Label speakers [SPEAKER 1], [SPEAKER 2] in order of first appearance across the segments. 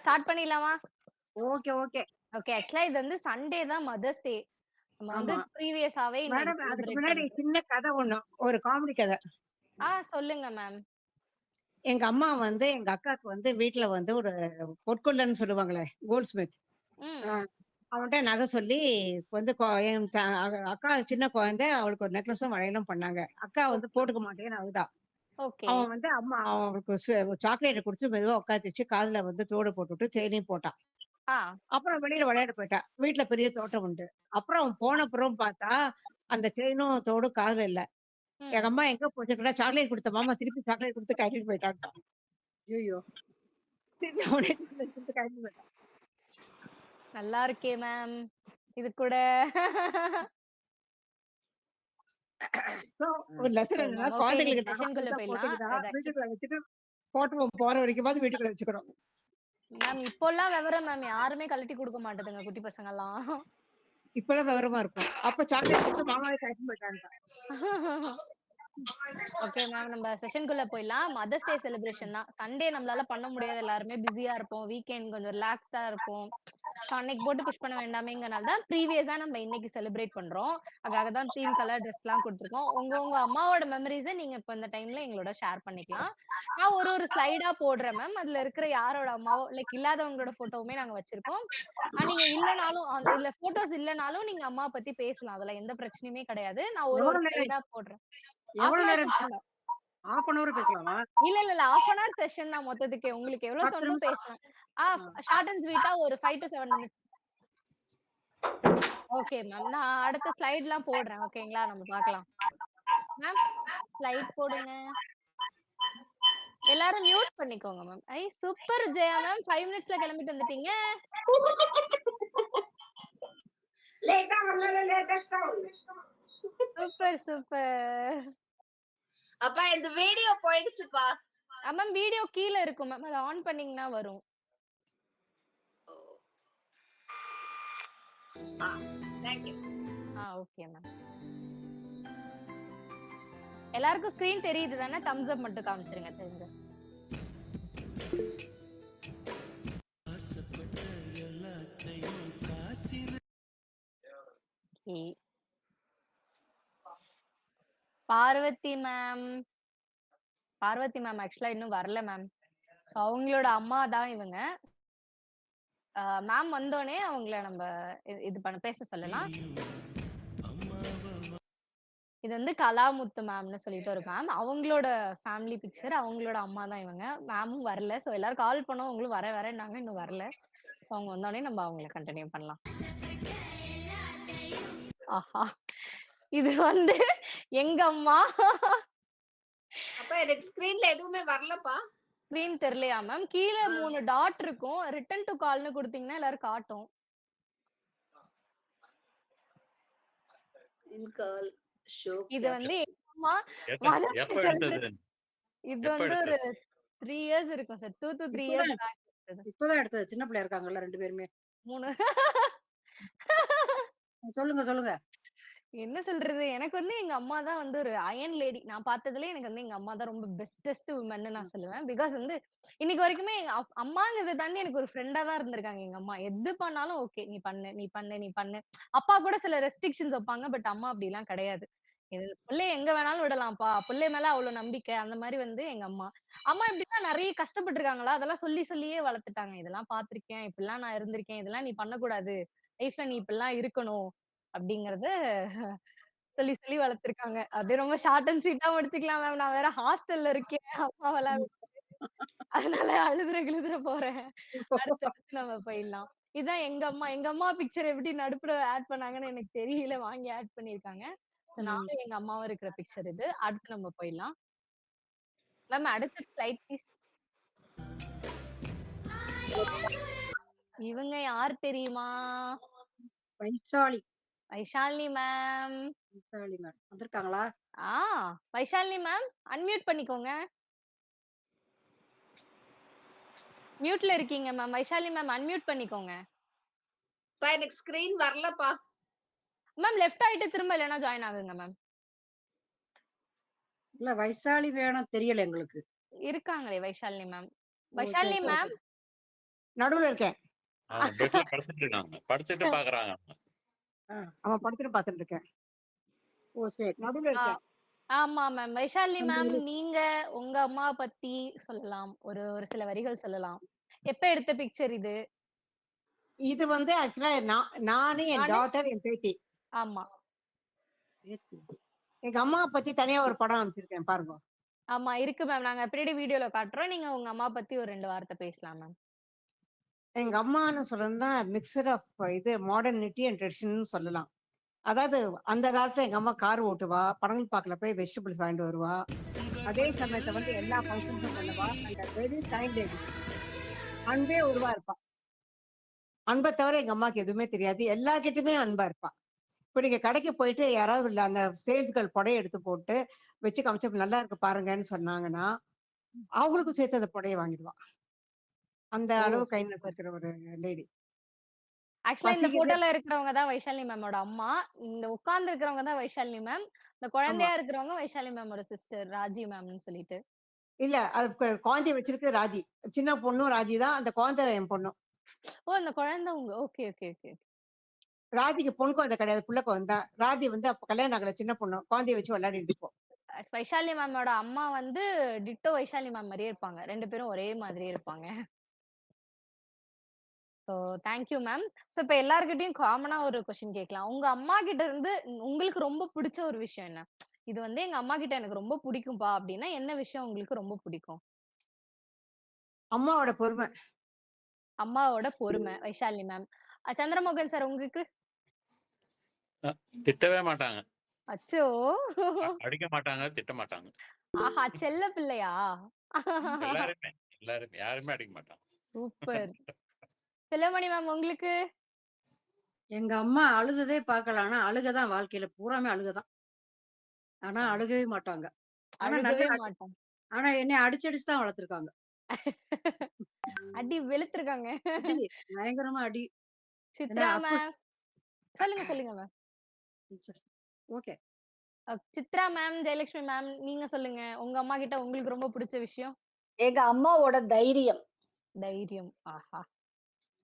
[SPEAKER 1] Start பண்ணிடலாமா?
[SPEAKER 2] Okay, okay.
[SPEAKER 1] Okay. ஆக்சுவலா இது வந்து சண்டே தான் மதர்ஸ் டே. நம்ம வந்து
[SPEAKER 2] ஆமா.
[SPEAKER 1] ப்ரீவியஸாவே இன்னைக்கு
[SPEAKER 2] மேடம் அதுக்கு
[SPEAKER 1] செலிப்ரேட்
[SPEAKER 2] முன்னாடி
[SPEAKER 1] பண்றோம்.
[SPEAKER 2] சின்ன கதை ஒண்ணு. ஒரு காமெடி கதை.
[SPEAKER 1] சொல்லுங்க மேம்.
[SPEAKER 2] எங்க அம்மா வந்து எங்க அக்காக்கு வந்து வீட்ல வந்து ஒரு பொற்கொல்லன்னு சொல்லுவாங்களே, கோல்ட் ஸ்மித். ஆ
[SPEAKER 1] ம்.
[SPEAKER 2] அவன்ட்ட நகை சொல்லி வந்து என் அக்கா சின்ன குழந்தை அவளுக்கு ஒரு நெக்லஸும் வளையலும் பண்ணாங்க. அக்கா வந்து
[SPEAKER 1] ஓகே,
[SPEAKER 2] போட்டுக்க மாட்டேன்னு அழுதா.
[SPEAKER 1] ஓகே.
[SPEAKER 2] அவன் வந்து அம்மா அவளுக்கு சாக்லேட்ட குடுத்து மெதுவா உட்காத்தி வச்சு காதுல வந்து தோடு போட்டுட்டு செயினையும் போட்டான்.
[SPEAKER 1] ஆ.
[SPEAKER 2] அப்புறம் வெளியில விளையாட போயிட்டா. வீட்ல பெரிய தோட்டம் உண்டு. அப்புறம் அவன் போன அப்புறம் பார்த்தா, அந்த செயினும் தோடும் காதுல இல்ல. எங்க
[SPEAKER 1] ம்.
[SPEAKER 2] அம்மா எங்க போச்சுன்னு கேட்டா, சாக்லேட் குடுத்த மாமா திருப்பி சாக்லேட் குடுத்து கழட்டிட்டு போயிட்டான்ட்டான்.
[SPEAKER 3] ஐய்யய்யோ!
[SPEAKER 2] திருப்பி அவனே சாக்லேட் குடுத்து கழட்டிட்டு போயிட்டான்.
[SPEAKER 1] நல்லா இருக்கே மேம். இது கூட.
[SPEAKER 2] ஸோ
[SPEAKER 3] அ.
[SPEAKER 2] ஒரு லெசன்
[SPEAKER 1] சோ
[SPEAKER 2] என்னன்னா,
[SPEAKER 1] மேம் ஓகே இன்னைக்கு
[SPEAKER 2] குழந்தைங்களுக்கு நகை
[SPEAKER 1] செஷன்குள்ள
[SPEAKER 2] பெருசா
[SPEAKER 1] போயிடலாம்.
[SPEAKER 2] போட்டுக்கிட்டா,
[SPEAKER 1] அத
[SPEAKER 2] வீட்டுக்குள்ள வச்சுட்டு போட்டவன் போற வரைக்குமாவது வீட்டுக்குள்ள வச்சுக்கணும்.
[SPEAKER 1] மேம் இப்போலாம் விவரம் மேம் யாருமே கழட்டி குடுக்க மாட்டுதுங்க குட்டி பசங்கலாம்.
[SPEAKER 2] இப்பலாம் விவரமா இருக்கும். அப்ப சாக்லேட் குடுத்து மாமாவே கழட்டிட்டு போயிட்டான்ட்டான்.
[SPEAKER 1] Okay ma'am. நம்ம செஷன்குள்ள போயிடலாம். மதர்ஸ் டே செலிப்ரேஷன் தான். சண்டே நம்மளால பண்ண முடியாது. எல்லாருமே பிஸியா இருப்போம். வீக்கெண்ட் கொஞ்சம் ரிலாக்ஸ்டா இருப்போம். ஸோ அன்னைக்கு போட்டு புஷ் பண்ண வேண்டாமேங்கனால தான் ப்ரீவியஸா நம்ம இன்னைக்கு செலிப்ரேட் பண்றோம். அதுக்காக தான் தீம் கலர் ட்ரெஸ்லாம் குடுத்துருக்கோம். உங்க உங்க அம்மாவோட மெமரீஸ நீங்க இப்ப இந்த டைம்ல எங்களோட ஷேர் பண்ணிக்கலாம். நான் ஒரு ஒரு ஸ்லைடா போடுறேன் மேம். அதுல இருக்கிற யாரோட அம்மாவோ லைக் இல்லாதவங்களோட ஃபோட்டோவுமே நாங்க வச்சிருக்கோம். நீங்க இல்லனாலும் இல்ல ஃபோட்டோஸ் இல்லனாலும் நீங்க அம்மாவ பத்தி பேசலாம். அதுல எந்த பிரச்சனையுமே கிடையாது. நான் ஒரு
[SPEAKER 2] எவ்வளோ
[SPEAKER 1] ஒரு
[SPEAKER 2] நேரம்
[SPEAKER 1] ஸ்லைடா போடுறேன். 1/2
[SPEAKER 2] எவ்வளோ
[SPEAKER 1] அன் ஹவர்
[SPEAKER 2] நேரம்
[SPEAKER 1] செஷன் தான்.
[SPEAKER 2] 1/2 ஹவர் பேசலாமா?
[SPEAKER 1] இல்ல. 1/2 அன் ஹவர் செஷன் தான் மொத்தத்துக்கே. உங்களுக்கு எவ்வளோ
[SPEAKER 2] 10
[SPEAKER 1] தோணுதோ
[SPEAKER 2] நிமிஷம்.
[SPEAKER 1] பேசலாம்.
[SPEAKER 2] ஆ.
[SPEAKER 1] ஷார்ட் அண்ட் ஸ்வீட்டா ஒரு 5 டூ 7 மினிட்ஸ். Okay ma'am. நான் அடுத்த ஸ்லைட்லாம் போடுறேன். ஓகேங்களா? நம்ம பார்க்கலாம். மேம் ஸ்லைட் போடுங்க. எல்லாரும் மியூட் பண்ணிக்கோங்க மேம். Super Jaya ma'am. 5 மினிட்ஸ்ல கிளம்பிட்டு வந்துட்டீங்க.
[SPEAKER 2] லேட்டா வரல லேட்டஸ்டா
[SPEAKER 1] சூப்பர், சூப்பர்.
[SPEAKER 4] அப்பா இந்த வீடியோ போயிடுச்சுப்பா.
[SPEAKER 1] மேம் வீடியோ கீழ இருக்கும் மேம். அத ஆன் பண்ணீங்கன்னா வரும்.
[SPEAKER 4] ஆ, தேங்க் யூ.
[SPEAKER 1] Okay ma'am. எல்லாருக்கும் ஸ்கிரீன் தெரியுது தானே? தம்ஸ் அப் மட்டும் காமிச்சிருங்க தெரிஞ்சா. Okay. Parvathi ma'am. Parvathi ma'am ஆக்சுவலா இன்னும் வரல மேம். சோ அவங்களோட அம்மா தான் இவங்க. மேம் வந்தோனே அவங்கள நம்ம இது பண்ண பேச சொல்லலாம். இது வந்து கலாமுத்து மேம்னு சொல்லிட்டு ஒரு மேம். அவங்களோட ஃபேமிலி பிக்சர். அவங்களோட அம்மா தான் இவங்க. மேமும் வரல. சோ எல்லாரும் கால் பண்ணோம். அவங்களும் வரேன்னாங்க. இன்னும் வரல. சோ அவங்க வந்தோனே நம்ம அவங்கள கன்டின்யூ பண்ணலாம். ஆஹா! இது வந்து எங்க அம்மா.
[SPEAKER 4] அப்பா எனக்கு ஸ்கிரீன்ல எதுவுமே வரலப்பா.
[SPEAKER 1] ஸ்கிரீன் தெரியலையா மேம்? கீழ 3 டாட் இருக்கும். ரிட்டர்ன் டூ கால்ன்னு குடுத்தீங்கன்னா எல்லாரும் காட்டும்.
[SPEAKER 4] இன் கால் ஷோ
[SPEAKER 1] இது வந்து
[SPEAKER 4] கேப்ஷன்.
[SPEAKER 1] எங்க அம்மா
[SPEAKER 5] எப்ப
[SPEAKER 1] மதர்ஸ் டே
[SPEAKER 5] எப்ப எடுத்தது?
[SPEAKER 1] இது
[SPEAKER 5] எப்ப
[SPEAKER 1] வந்து ஒரு
[SPEAKER 5] எடுத்தது?
[SPEAKER 1] 3 இயர்ஸ் இருக்கும் சார். 2 டூ 3 இயர்ஸ்
[SPEAKER 2] இப்பதான்
[SPEAKER 1] பேக் எடுத்தது.
[SPEAKER 2] இப்பதான் எடுத்தது. சின்ன பிள்ளையா இருக்காங்கல்ல 2 பேருமே.
[SPEAKER 1] 3
[SPEAKER 2] சொல்லுங்க, சொல்லுங்க.
[SPEAKER 1] என்ன சொல்றது? எனக்கு வந்து எங்க அம்மா தான் வந்து ஒரு அயர்ன் லேடி. நான் பார்த்ததுலயே எனக்கு வந்து எங்க அம்மா தான் ரொம்ப பெஸ்டஸ்ட் வுமன்னு நான் சொல்லுவேன். பிகாஸ் வந்து இன்னைக்கு வரைக்குமே எங்க அம்மாங்கிறத தாண்டி எனக்கு ஒரு ஃப்ரெண்டா தான் இருந்திருக்காங்க எங்க அம்மா. எது பண்ணாலும் ஓகே. நீ பண்ணு, நீ பண்ணு, நீ பண்ணு. அப்பா கூட சில ரெஸ்ட்ரிக்ஷன்ஸ் வைப்பாங்க. பட் அம்மா அப்படிலாம் கிடையாது. இது புள்ளைய எங்க வேணாலும் விடலாம்ப்பா. புள்ளை மேல அவ்ளோ நம்பிக்கை. அந்த மாரி வந்து எங்க அம்மா. அம்மா எப்படின்னா நெறைய கஷ்டப்பட்டுருக்காங்களா, அதெல்லாம் சொல்லி சொல்லியே வளர்த்துட்டாங்க. இதெல்லாம் பார்த்துருக்கேன். இப்படிலாம் நான் இருந்திருக்கேன். இதெல்லாம் நீ பண்ணக்கூடாது. லைஃப்ல நீ இப்படிலாம் இருக்கணும். அப்படிங்கிறத சொல்லி சொல்லி வளர்த்துருக்காங்க. அப்படியே ரொம்ப ஷார்ட் அண்ட் ஸ்வீட்டா முடிச்சுக்கலாம் மேம். நான் வேற ஹாஸ்டல்ல இருக்கேன். அம்மாவெல்லாம் அதனால அழுதுற கிழுதுற போறேன். அடுத்தடுத்து நம்ம போயிடலாம். இதான் எங்க அம்மா. எங்க அம்மா பிக்சர் எப்படி நடுப்புற ஆட் பண்ணாங்கன்னு எனக்கு தெரியல. வாங்கி ஆட் பண்ணியிருக்காங்க. ஸோ
[SPEAKER 2] ம்.
[SPEAKER 1] நானும் எங்க அம்மாவும் இருக்கிற பிக்சர் இது. அடுத்து நம்ம போயிடலாம். மேம் அடுத்த ஸ்லைட் ப்ளீஸ். இவங்க யார் தெரியுமா?
[SPEAKER 2] வைஷாலி.
[SPEAKER 1] வைஷாலினி மேம்.
[SPEAKER 2] வைஷாலி மேம். வந்திருக்காங்களா?
[SPEAKER 1] ஆ வைஷாலினி மேம் அன்மியூட் பண்ணிக்கோங்க. மியூட்ல இருக்கீங்க மேம். வைஷாலி மேம் அன்மியூட் பண்ணிக்கோங்க.
[SPEAKER 4] அப்பா எனக்கு ஸ்கிரீன் வரலப்பா.
[SPEAKER 1] மேம் லெஃப்ட் ஆயிட்டு திரும்ப இல்லன்னா ஜாயின் ஆகுங்க மேம்.
[SPEAKER 2] இல்ல வைஷாலி வேணும் தெரியல எங்களுக்கு.
[SPEAKER 1] இருக்காங்களே வைஷாலினி மேம்.
[SPEAKER 2] ஓ! சரி,
[SPEAKER 1] வைஷாலினி
[SPEAKER 2] சரி,
[SPEAKER 1] மேம்
[SPEAKER 2] சரி. நடுவுல இருக்கேன்.
[SPEAKER 3] பெட்ல படுத்துட்டு இருக்காங்க. படுத்துட்டு பாக்குறாங்க.
[SPEAKER 2] அவன் படுத்துட்டு பார்த்துட்டு இருக்கேன். ஓ சரி, நடுவுல
[SPEAKER 1] ஆ,
[SPEAKER 2] இருக்கேன்.
[SPEAKER 1] ஆமா மேம். வைஷாலி
[SPEAKER 2] அந்த
[SPEAKER 1] மேம்,
[SPEAKER 2] இது
[SPEAKER 1] நீங்க உங்க அம்மாவ பத்தி சொல்லலாம். ஒரு ஒரு சில வரிகள் சொல்லலாம். எப்ப எடுத்த பிக்சர் இது?
[SPEAKER 2] இது வந்து ஆக்சுவலா நானு, என்
[SPEAKER 1] நானு
[SPEAKER 2] டாட்டர், என் பேத்தி.
[SPEAKER 1] ஆமா.
[SPEAKER 2] எங்க அம்மாவை பத்தி தனியா ஒரு படம் அமைச்சிருக்கேன் பாருங்க.
[SPEAKER 1] ஆமா இருக்கு மேம். நாங்க பின்னாடி வீடியோல காட்டுறோம். நீங்க உங்க அம்மா பத்தி ஒரு 2 வார்த்தை பேசலாம் மேம்.
[SPEAKER 2] எங்க அம்மான்னு சொல்றதுன்னா மிக்சர் ஆஃப் இது மாடர்னிட்டி அண்ட் ட்ரெடிஷன் சொல்லலாம். அதாவது அந்த காலத்துல எங்க அம்மா கார் ஓட்டுவா, படங்கள் பார்க்கல போய் வெஜிடபிள்ஸ் வாங்கிட்டு வருவா. அதே சமயத்தை வந்து எல்லா ஃபங்க்ஷன்ஸும் பண்ணுவா. அந்த வெரி கைண்ட் லேடி. அன்பே உருவா இருப்பா. அன்பை தவிர எங்க அம்மாக்கு எதுவுமே தெரியாது. எல்லார்கிட்டயுமே அன்பா இருப்பா. இப்ப நீங்க கடைக்கு போயிட்டு யாராவது இல்ல அந்த சேல்ஸ்கள் புடவை எடுத்து போட்டு வச்சு காமிச்சு நல்லா இருக்கு பாருங்கன்னு சொன்னாங்கன்னா, அவங்களுக்கும் சேர்த்து அந்த புடவைய வாங்கிடுவா. அந்த
[SPEAKER 1] ஓ!
[SPEAKER 2] அளவு கைண்ட்னஸ்
[SPEAKER 1] சூப்பர்.
[SPEAKER 2] இருக்கிற ஒரு லேடி.
[SPEAKER 1] ஆக்சுவலா இந்த
[SPEAKER 2] பசிக்குது.
[SPEAKER 1] ஃபோட்டோல இருக்கிறவங்க தான் வைஷாலி மேமோட அம்மா. இந்த உட்கார்ந்து இருக்கிறவங்க தான் வைஷாலி மேம். இந்த
[SPEAKER 2] ஆமா.
[SPEAKER 1] குழந்தையா இருக்கிறவங்க வைஷாலி மேமோட சிஸ்டர் ராஜி மேம்னு சொல்லிட்டு.
[SPEAKER 2] இல்ல அது குழந்தைய வச்சிருக்கு ராஜி. சின்ன பொண்ணும் ராஜி தான். அந்த குழந்தை என் பொண்ணும்.
[SPEAKER 1] ஓ! இந்த குழந்தை உங்க ஓகே, ஓகே, ஓகே.
[SPEAKER 2] ராஜிக்கு பொன் குழந்தை கிடையாது. புள்ள குழந்தை தான். ராஜி வந்து அப்ப கல்யாணம் ஆகல சின்ன பொண்ணு. குழந்தைய வச்சு விளையாடிட்டு இருப்போம்.
[SPEAKER 1] வைஷாலி மேமோட அம்மா வந்து டிட்டோ வைஷாலி மேம் மாரியே இருப்பாங்க. 2 பேரும் ஒரே மாதிரியே இருப்பாங்க. So thank you ma'am. So இப்ப எல்லார்கிட்டயும் காமனா ஒரு கொஸ்டின் கேட்கலாம். உங்க அம்மா கிட்ட இருந்து உங்களுக்கு ரொம்ப பிடிச்ச ஒரு விஷயம் என்ன? இது வந்து எங்க அம்மா கிட்ட எனக்கு ரொம்ப பிடிக்கும்பா அப்டின்னா, என்ன விஷயம் உங்களுக்கு ரொம்ப பிடிக்கும்?
[SPEAKER 2] அம்மாவோட பொறுமை.
[SPEAKER 1] அம்மாவோட பொறுமை, வைஷாலி மேம். சந்திரமோகன் சார் உங்களுக்கு?
[SPEAKER 3] திட்டவே மாட்டாங்க.
[SPEAKER 1] அச்சோ!
[SPEAKER 3] அடிக்க மாட்டாங்க, திட்ட மாட்டாங்க.
[SPEAKER 1] ஆஹா! செல்ல பிள்ளையா?
[SPEAKER 3] எல்லாருமே எல்லாருமே யாருமே அடிக்க மாட்டாங்க.
[SPEAKER 1] சூப்பர். செல்வமணி மேம் உங்களுக்கு?
[SPEAKER 5] எங்க அம்மா அழுததே பார்க்கல. ஆனா அழுகதான் வாழ்க்கையில பூராமே அழுகதான். ஆனா அழுகவே மாட்டாங்க. ஆனா
[SPEAKER 1] அழுகவே
[SPEAKER 5] நல்லா
[SPEAKER 1] மாட்டாங்க.
[SPEAKER 5] ஆனா என்னைய அடிச்சு அடிச்சு தான் வளர்த்துருக்காங்க.
[SPEAKER 1] அடி வெளுத்துருக்காங்க.
[SPEAKER 5] அடி பயங்கரமா அடி. என்ன
[SPEAKER 1] சித்ரா
[SPEAKER 5] அப்பு
[SPEAKER 1] மேம். சொல்லுங்க, சொல்லுங்க ma'am.
[SPEAKER 5] Okay.
[SPEAKER 1] Chitra ma'am, Jayalakshmi ma'am நீங்க சொல்லுங்க. உங்க அம்மா கிட்ட உங்களுக்கு ரொம்ப பிடிச்ச விஷயம்?
[SPEAKER 6] எங்க அம்மாவோட தைரியம்.
[SPEAKER 1] தைரியம். ஆஹா!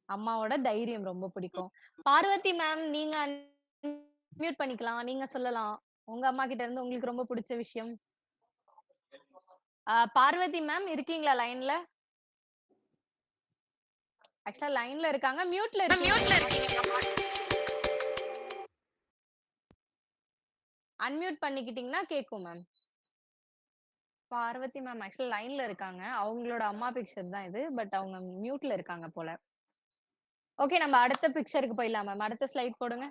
[SPEAKER 1] அம்மாவோட தைரியம் ரொம்ப பிடிக்கும். பார்வதி மேம் நீங்க அன்மியூட் பண்ணிக்கலாம். நீங்க சொல்லலாம். உங்க அம்மா கிட்ட இருந்து உங்களுக்கு ரொம்ப பிடிச்ச விஷயம்? பார்வதி மேம் இருக்கீங்களா லைன்ல? ஆக்சுவலா லைன்ல இருக்காங்க. மியூட்ல இருக்கீங்க. அன்மியூட் பண்ணிக்கிட்டீங்கன்னா கேட்கும் மேம். பார்வதி மேம் ஆக்சுவலா லைன்ல இருக்காங்க. அவங்களோட அம்மா பிக்சர் தான் இது. பட் அவங்க மியூட்ல இருக்காங்க போல. ஓகே நம்ம அடுத்த பிக்சருக்கு போயிடலாம் மேம். அடுத்த ஸ்லைட் போடுங்க.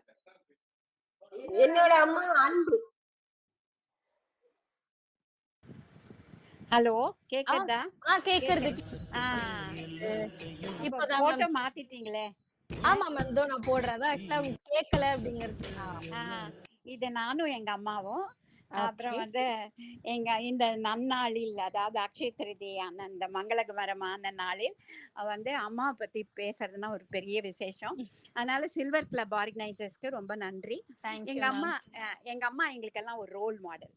[SPEAKER 6] என்னோட அம்மா அன்பு.
[SPEAKER 7] ஹலோ
[SPEAKER 1] ஆ,
[SPEAKER 7] கேக்குதா?
[SPEAKER 1] கேக்குறது.
[SPEAKER 7] ஆ, அப்ப
[SPEAKER 1] இப்பதான்
[SPEAKER 7] போட்டோ
[SPEAKER 1] மேம்.
[SPEAKER 7] மாத்திட்டீங்களே.
[SPEAKER 1] ஆமா மேம். இதோ நான் போடுறேன். அதான் ஆக்சுவலா அவங்க கேட்கல அப்படிங்கிறது.
[SPEAKER 7] ஆ, இது நானும் எங்க அம்மாவும் அப்புறம்
[SPEAKER 1] ஓகே.
[SPEAKER 7] வந்து இந்த நன்னாளில் அதாவது அக்ஷய திருதியான இந்த மங்களகரமான நாளில் வந்து அம்மாவை பத்தி பேசுறதுன்னா ஒரு பெரிய விசேஷம். அதனால சில்வர் கிளப் ஆர்கனைசர்ஸ்க்கு ரொம்ப நன்றி.
[SPEAKER 1] தேங்க் யூ
[SPEAKER 7] எங்க
[SPEAKER 1] மேம்.
[SPEAKER 7] அம்மா எங்களுக்கெல்லாம் ஒரு ரோல் மாடல்.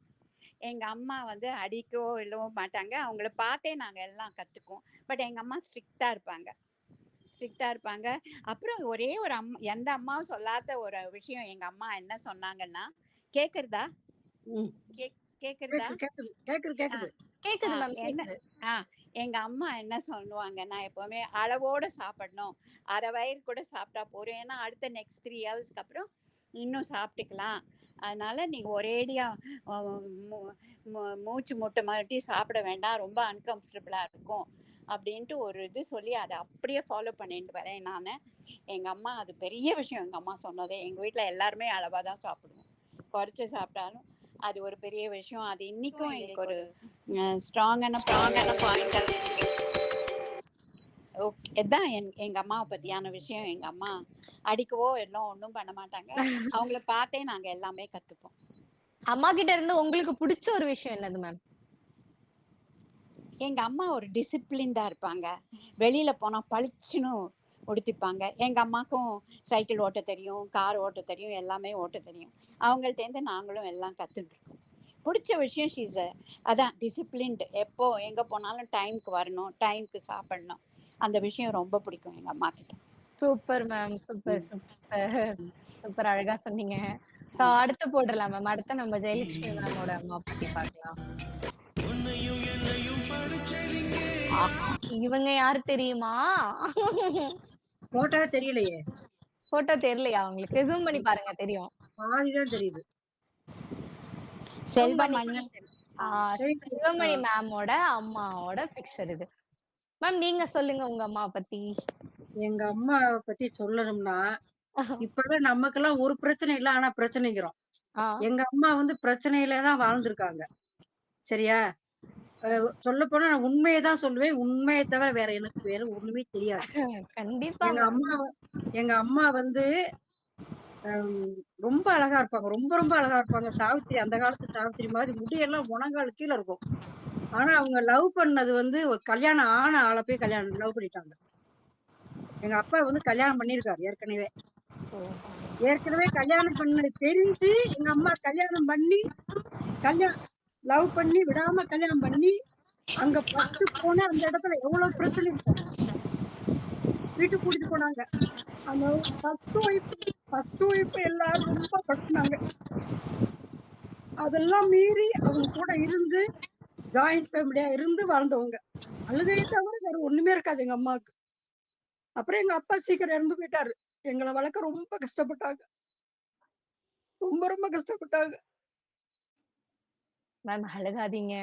[SPEAKER 7] எங்க அம்மா வந்து அடிக்கவோ இல்லவோ மாட்டாங்க. அவங்கள பார்த்தே நாங்க எல்லாம் கத்துக்குவோம். பட் எங்க அம்மா ஸ்ட்ரிக்டா இருப்பாங்க. அப்புறம் ஒரே ஒரு எந்த அம்மாவும் சொல்லாத ஒரு விஷயம் எங்க அம்மா என்ன சொன்னாங்கன்னா, கேக்குறதா?
[SPEAKER 2] ம்.
[SPEAKER 7] கேக்குறதா?
[SPEAKER 2] கேக்குது கேக்குது கேக்குது.
[SPEAKER 1] கேக்குது மேம்.
[SPEAKER 7] என்ன
[SPEAKER 1] கேக்குது.
[SPEAKER 7] எங்க அம்மா என்ன சொல்லுவாங்கன்னா, எப்பவுமே அளவோட சாப்பிடணும். அரை வயிறு கூட சாப்பிட்டா போதும். ஏன்னா அடுத்த நெக்ஸ்ட் 3 ஹவர்ஸ்க்கு அப்புறம் இன்னும் சாப்பிட்டுக்கலாம். அதனால நீங்க ஒரேடியா மூச்சு முட்டை மாட்டி சாப்பிட வேண்டாம். ரொம்ப அன்கம்ஃபர்டபுளா இருக்கும் அப்படின்ட்டு ஒரு இது சொல்லி அதை அப்படியே ஃபாலோ பண்ணிட்டு வரேன் நான். எங்க அம்மா அது பெரிய விஷயம். எங்க அம்மா சொன்னதே எங்க வீட்டில் எல்லாருமே அளவா தான் சாப்பிடுவோம். குறைச்சி சாப்பிட்டாலும் அது ஒரு பெரிய விஷயம். அது இன்னைக்கும் எங்களுக்கு ஒரு ஸ்ட்ராங்கான பாயிண்ட். ஓகே, இதான் எங்க அம்மாவை பத்தியான விஷயம். எங்க அம்மா அடிக்கவோ எல்லாம் ஒன்றும் பண்ண மாட்டாங்க. அவங்கள பார்த்தே நாங்க எல்லாமே கத்துப்போம்.
[SPEAKER 1] அம்மா கிட்ட இருந்து உங்களுக்கு பிடிச்ச ஒரு விஷயம் என்னது மேம்?
[SPEAKER 7] எங்க அம்மா ஒரு டிசிப்ளின்டா இருப்பாங்க. வெளியில போனா பளிச்சுன்னு உடுத்திப்பாங்க. எங்க அம்மாக்கும் சைக்கிள் ஓட்ட தெரியும், கார் ஓட்ட தெரியும், எல்லாமே ஓட்ட தெரியும். அவங்கள்ட்டேருந்து நாங்களும் எல்லாம் கத்துட்டு இருக்கோம். பிடிச்ச விஷயம் அதான் டிசிப்ளின்டு. எப்போ எங்க போனாலும் டைமுக்கு வரணும், டைமுக்கு சாப்பிடணும். அந்த விஷயம் ரொம்ப பிடிக்கும் எங்க அம்மா கிட்ட.
[SPEAKER 1] Super ma'am. சூப்பர்,
[SPEAKER 7] ம்.
[SPEAKER 1] சூப்பர்.
[SPEAKER 7] ம்.
[SPEAKER 1] சூப்பர் அழகா சொன்னீங்க. ஸோ
[SPEAKER 7] ம்.
[SPEAKER 1] அடுத்து போட்டுறலாம் மேம். அடுத்து நம்ம ஜெயலட்சுமி மேமோட அம்மா பத்தி பார்க்கலாம். ஆஹா! இவங்க யாரு தெரியுமா?
[SPEAKER 5] போட்டா தெரியலையே.
[SPEAKER 1] ஃபோட்டோ தெரியலையா உங்களுக்கு? ஜூம் பண்ணி பாருங்க தெரியும்.
[SPEAKER 5] பாதிதான் தெரியுது.
[SPEAKER 1] ஜூம் பண்ணி
[SPEAKER 7] செல்வமணி.
[SPEAKER 1] பார்த்தா தெரியும்.
[SPEAKER 7] ஆ.
[SPEAKER 1] செல்வமணி மேமோட அம்மாவோட பிக்சர் இது. மேம் நீங்க சொல்லுங்க உங்க அம்மாவ பத்தி.
[SPEAKER 5] எங்க அம்மாவ பத்தி சொல்லணும்னா, இப்பதான் நமக்கெல்லாம் ஒரு பிரச்சனை இல்ல. ஆனா பிரச்சனைங்கிறோம்.
[SPEAKER 1] ஆ.
[SPEAKER 5] எங்க அம்மா வந்து பிரச்சனையில தான் வாழ்ந்திருக்காங்க. சரியா? சொல்லப்போனா நான் உண்மைய தான் சொல்லுவேன். உண்மைய தவிர எனக்கு வேற ஒண்ணுமே தெரியாது.
[SPEAKER 1] கண்டிப்பா
[SPEAKER 5] எங்க
[SPEAKER 1] மேம்.
[SPEAKER 5] அம்மா எங்க அம்மா வந்து அம் ரொம்ப அழகா இருப்பாங்க. ரொம்ப ரொம்ப அழகா இருப்பாங்க. சாவித்திரி அந்த காலத்து சாவித்திரி மாதிரி முடியெல்லாம் முழங்கால் கீழ இருக்கும். ஆனா அவங்க லவ் பண்ணது வந்து ஒரு கல்யாணம் ஆன ஆள போய் லவ் பண்ணிட்டாங்க. எங்க அப்பா வந்து கல்யாணம் பண்ணியிருக்காரு ஏற்கனவே. ஏற்கனவே கல்யாணம் பண்ணது தெரிஞ்சு எங்க அம்மா கல்யாணம் பண்ணி லவ் பண்ணி விடாம கல்யாணம் பண்ணி அங்க பட்டு போன அந்த இடத்துல எவ்வளவு பிரச்சனை இருக்கும். வீட்டுக்கு கூட்டிட்டு போனாங்க. அந்த ஃபர்ஸ்ட் ஒய்ஃப் எல்லாரும் ரொம்ப படுத்துனாங்க. அதெல்லாம் மீறி அவங்க கூட இருந்து ஜாயிண்ட் ஃபேமிலியா இருந்து வாழ்ந்தவங்க. அழுகையை தவிர வேற ஒண்ணுமே இருக்காது எங்க அம்மாவுக்கு. அப்புறம் எங்க அப்பா சீக்கிரம் இறந்து போயிட்டாரு. எங்கள வளர்க்க ரொம்ப கஷ்டப்பட்டாங்க. ரொம்ப ரொம்ப கஷ்டப்பட்டாங்க.
[SPEAKER 1] மேம் அழுகாதீங்க.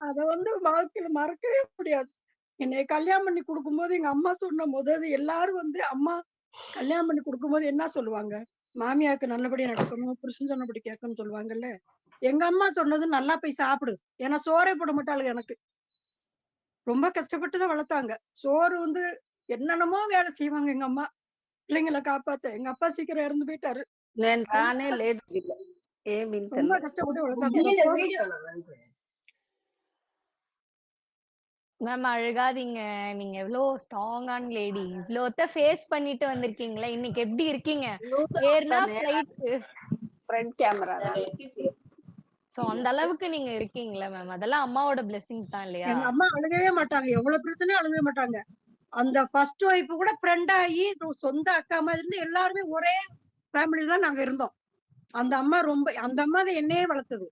[SPEAKER 5] அத வந்து வாழ்க்கையில மறக்கவே முடியாது. என்னைய கல்யாணம் பண்ணி குடுக்கும்போது எங்க அம்மா சொன்ன முதல் எல்லாரும் வந்து அம்மா கல்யாணம் பண்ணி குடுக்கும்போது என்ன சொல்லுவாங்க? மாமியாருக்கு நல்லபடியா நடக்கணும், புருஷன் சொன்னபடி கேட்கணும்னு சொல்லுவாங்கல்ல. எங்க அம்மா சொன்னது நல்லா போய் சாப்பிடு. ஏன்னா சோறே போட மாட்டாளுக எனக்கு. ரொம்ப கஷ்டப்பட்டு தான் வளர்த்தாங்க. சோறு வந்து என்னென்னமோ வேலை செய்வாங்க எங்க அம்மா. பிள்ளைங்கள காப்பாத்த. எங்க அப்பா சீக்கிரம் இறந்து போயிட்டாரு.
[SPEAKER 6] నేను రానే లేదు వీళ్ళు. ఏమి
[SPEAKER 5] ரொம்ப
[SPEAKER 6] ఇంతలే.
[SPEAKER 5] கஷ்டப்பட்டு வளர்த்தாங்க.
[SPEAKER 1] மேம் அழுகாதீங்க. நீங்க எவ்ளோ ஸ்ட்ராங்கான லேடி. இவ்ளோத்த ஃபேஸ் பண்ணிட்டு வந்திருக்கீங்களே, இன்னைக்கு எப்படி இருக்கீங்க? ஏறுனா ஃப்ளைட்டு.
[SPEAKER 6] ఫ్రంట్ కెమెరా
[SPEAKER 1] சோ அந்த அளவுக்கு நீங்க இருக்கீங்கல்ல மேம். அதெல்லாம் அம்மாவோட பிளெஸிங்ஸ் தான் இல்லையா?
[SPEAKER 5] எங்க அம்மா அழுகவே மாட்டாங்க. எவ்வளவு பிரச்சனையும் அழுகவே மாட்டாங்க. அந்த ஃபர்ஸ்ட் ஒய்ஃப் கூட ஃப்ரெண்ட் ஆகி சொந்த அக்கா மாதிரி இருந்து எல்லாருமே ஒரே ஃபேமிலில தான் நாங்க இருந்தோம். அந்த அம்மா அந்த அம்மா தான் என்னையே வளர்த்தது.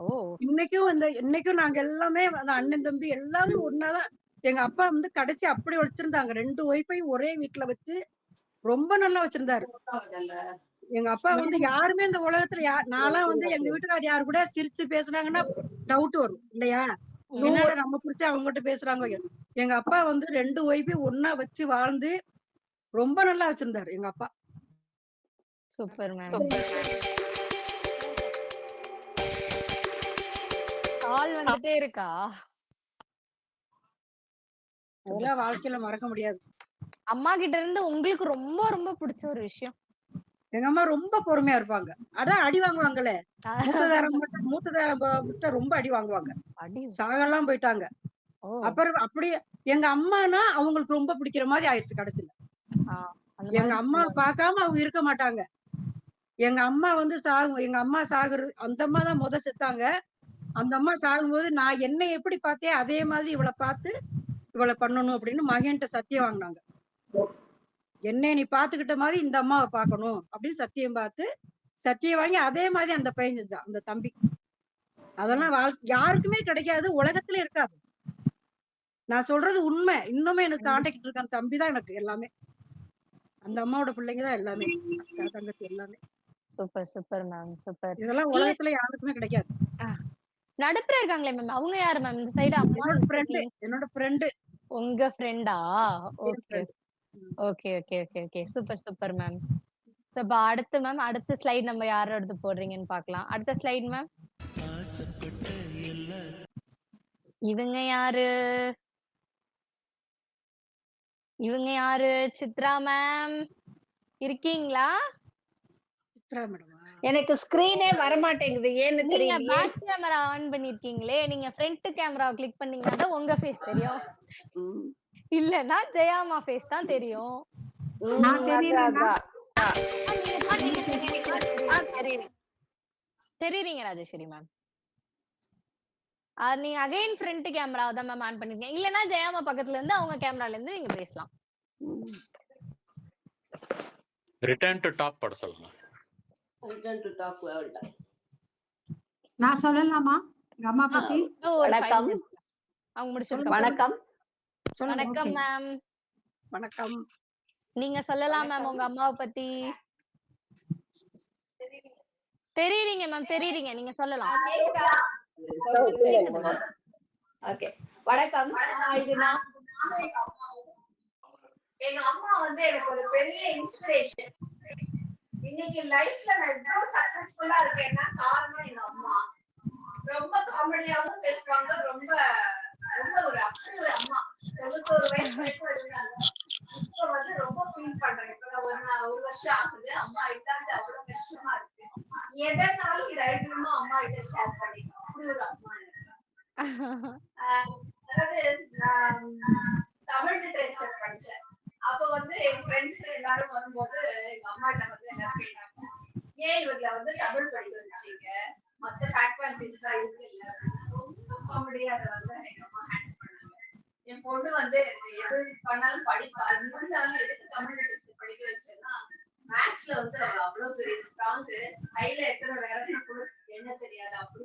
[SPEAKER 1] ஓ!
[SPEAKER 5] இன்னைக்கும் நாங்க எல்லாமே அந்த அண்ணன் தம்பி எல்லாமே ஒண்ணாதான். எங்க அப்பா வந்து கடைசி அப்படி வச்சிருந்தாங்க. 2 ஒய்ஃபையும் ஒரே வீட்ல வச்சு ரொம்ப நல்லா வச்சிருந்தாரு. எங்க அப்பா வந்து யாருமே இந்த உலகத்துல நான்லாம் வந்து எங்க வீட்டுக்காரர் யாரு கூட சிரிச்சு பேசுனாங்கன்னா டவுட் வரும் இல்லையா? என்னடா நம்ம புடிச்சு அவங்ககிட்ட பேசுறாங்க. எங்க அப்பா வந்து 2 ஒய்ஃபையும் ஒண்ணா வச்சு வாழ்ந்து ரொம்ப நல்லா வச்சிருந்தாரு எங்க அப்பா.
[SPEAKER 1] Super ma'am. கால் வந்துட்டே இருக்கா?
[SPEAKER 5] அதெல்லாம் வாழ்க்கையில மறக்க முடியாது.
[SPEAKER 1] அம்மா கிட்ட இருந்து உங்களுக்கு ரொம்ப ரொம்ப பிடிச்ச ஒரு விஷயம்?
[SPEAKER 5] எங்க அம்மா ரொம்ப பொறுமையா இருப்பாங்க. அதான் அடி வாங்குவாங்கல்ல. மூத்ததாரம் விட்ட ரொம்ப அடி வாங்குவாங்க.
[SPEAKER 1] அடி.
[SPEAKER 5] சாகலாம் போயிட்டாங்க.
[SPEAKER 1] ஓ!
[SPEAKER 5] அப்புறம் அப்படியே எங்க அம்மானா அவங்களுக்கு ரொம்ப பிடிக்கிற மாதிரி ஆயிடுச்சு கடைசில.
[SPEAKER 1] ஆ, அந்த
[SPEAKER 5] எங்க
[SPEAKER 1] மாதிரி
[SPEAKER 5] அம்மா பார்க்காம அவங்க இருக்க மாட்டாங்க. எங்க அம்மா வந்து எங்க அம்மா அந்த அம்மா தான் செத்தாங்க. அந்த அம்மா சாகும்போது நான் என்னை எப்படி பார்த்தேன் அதே மாதிரி இவள பார்த்து இவள பண்ணணும் அப்படின்னு மகன்கிட்ட சத்தியம் வாங்குனாங்க. என்னைய நீ பாத்துக்கிட்ட மாதிரி இந்த அம்மாவை பார்க்கணும் அப்படின்னு சத்தியம் வாங்கி அதே மாதிரி அந்த பையன் செஞ்சான் அந்த தம்பி. அதெல்லாம் யாருக்குமே கிடைக்காது, உலகத்துல இருக்காது. நான் சொல்றது உண்மை. இன்னுமே எனக்கு காண்டாக்ட் இருக்க அந்த தம்பி தான் எனக்கு எல்லாமே. அந்த அம்மாவோட பிள்ளைங்க தான் எல்லாமே. அக்கா, தங்கச்சி எல்லாமே.
[SPEAKER 1] Super super ma'am. சூப்பர்.
[SPEAKER 5] இதெல்லாம் உலகத்துல யாருக்குமே கிடைக்காது.
[SPEAKER 1] நடுப்புற இருக்காங்களே மேம். அவங்க யாரு மேம்? இந்த சைடு அம்மா,
[SPEAKER 5] என்னோட ஃப்ரெண்டு.
[SPEAKER 1] உங்க ஃப்ரெண்டா? Okay.
[SPEAKER 5] friend.
[SPEAKER 1] Okay, okay, okay, okay. Super, super ma'am. இப்ப அடுத்து மேம், அடுத்த ஸ்லைட் நம்ம யாரோடது போடுறீங்கன்னு பார்க்கலாம். அடுத்த ஸ்லைட் மேம். இவங்க யாரு? இவங்க யாரு? சித்ரா மேம் இருக்கீங்களா?
[SPEAKER 5] சித்ரா மேடமா?
[SPEAKER 6] எனக்கு ஸ்கிரீனே வர மாட்டேங்குது. ஏன்னு
[SPEAKER 1] நீங்க
[SPEAKER 6] தெரியலையே.
[SPEAKER 1] பேக் கேமரா ஆன் பண்ணிருக்கீங்களே. நீங்க ஃப்ரண்ட் கேமராவை கிளிக் பண்ணீங்கன்னா தான் உங்க ஃபேஸ் தெரியும்.
[SPEAKER 6] ம்.
[SPEAKER 1] இல்லன்னா ஜெயாமா ஃபேஸ் தான் தெரியும்.
[SPEAKER 5] நான் தெரியலன்னா?
[SPEAKER 6] அதான்.
[SPEAKER 1] தெரியுறீங்க ராஜேஸ்வரி மேம். நீங்க அகைன் ஃப்ரண்ட் கேமரா தான் மேம் ஆன் பண்ணிருக்கீங்க. இல்லனா ஜெயாமா பக்கத்துல இருந்து அவங்க கேமரால இருந்து நீங்க பேசலாம்.
[SPEAKER 3] ரிட்டர்ன் டு டாப் பட சொல்லுங்க.
[SPEAKER 4] Return to dog world.
[SPEAKER 5] நான் சொல்லலாமா எங்க அம்மா பத்தி?
[SPEAKER 1] ஒரு 5
[SPEAKER 6] வணக்கம்.
[SPEAKER 1] minutes. அவங்க முடிச்சிருக்காங்க.
[SPEAKER 6] வணக்கம்.
[SPEAKER 1] வணக்கம் மேம்.
[SPEAKER 5] வணக்கம்.
[SPEAKER 1] நீங்க சொல்லலாம் மேம் உங்க அம்மாவை பத்தி. தெரியுறீங்க மேம், தெரியுறீங்க. நீங்க சொல்லலாம். கேக்குது மேம்.
[SPEAKER 6] ஓகே. வணக்கம். இது நான்
[SPEAKER 4] எங்க அம்மா வந்து எனக்கு ஒரு பெரிய இன்ஸ்பிரேஷன். இன்னைக்கு லைஃப்ல நான் இவ்வளவு சக்சஸ்ஃபுல்லா இருக்கேன்னா காரணம் எங்க அம்மா. ரொம்ப காமெடியாவும் பேசுவாங்க. ரொம்ப ரொம்ப ஒரு அப்படி ஒரு அம்மா. 91 வயசு வரைக்கும் இருந்தாங்க. இப்ப வந்து ரொம்ப ஃபீல் பண்றேன். இப்ப ஒரு வருஷம் ஆகுது. அம்மா இல்லாத அவ்வளவு கஷ்டமா இருக்கு. எதனாலும் தைரியமா அம்மா கிட்ட ஷேர் பண்ணிக்கலாம். அப்படி ஒரு அம்மா எனக்கு. அதாவது நான் தமிழ் லிட்டரேச்சர் படிச்சேன். அப்ப வந்து என் ஃப்ரெண்ட்ஸ் எல்லாரும் வரும்போது எங்க அம்மாட்ட வந்து எல்லாரும் கேட்டாங்க, ஏன் இவர்ல வந்து தமிழ் படிக்க வச்சீங்க, மத்த ஃபேக்கல்டிஸ் எல்லாம் இருக்கு இல்ல. ரொம்ப காமெடியா அதை வந்து எங்க அம்மா ஹேண்டில் பண்ணாங்க. என் பொண்ணு வந்து எது பண்ணாலும் படிப்பா. இருந்தாலும் எதுக்கு தமிழ் லிட்டரேச்சர் படிக்க வச்சேன்னா மேத்ஸ்ல வந்து அவள் அவ்வளவு பெரிய ஸ்ட்ராங். கையில எத்தனை விரல் கூட என்ன தெரியாது. அப்படி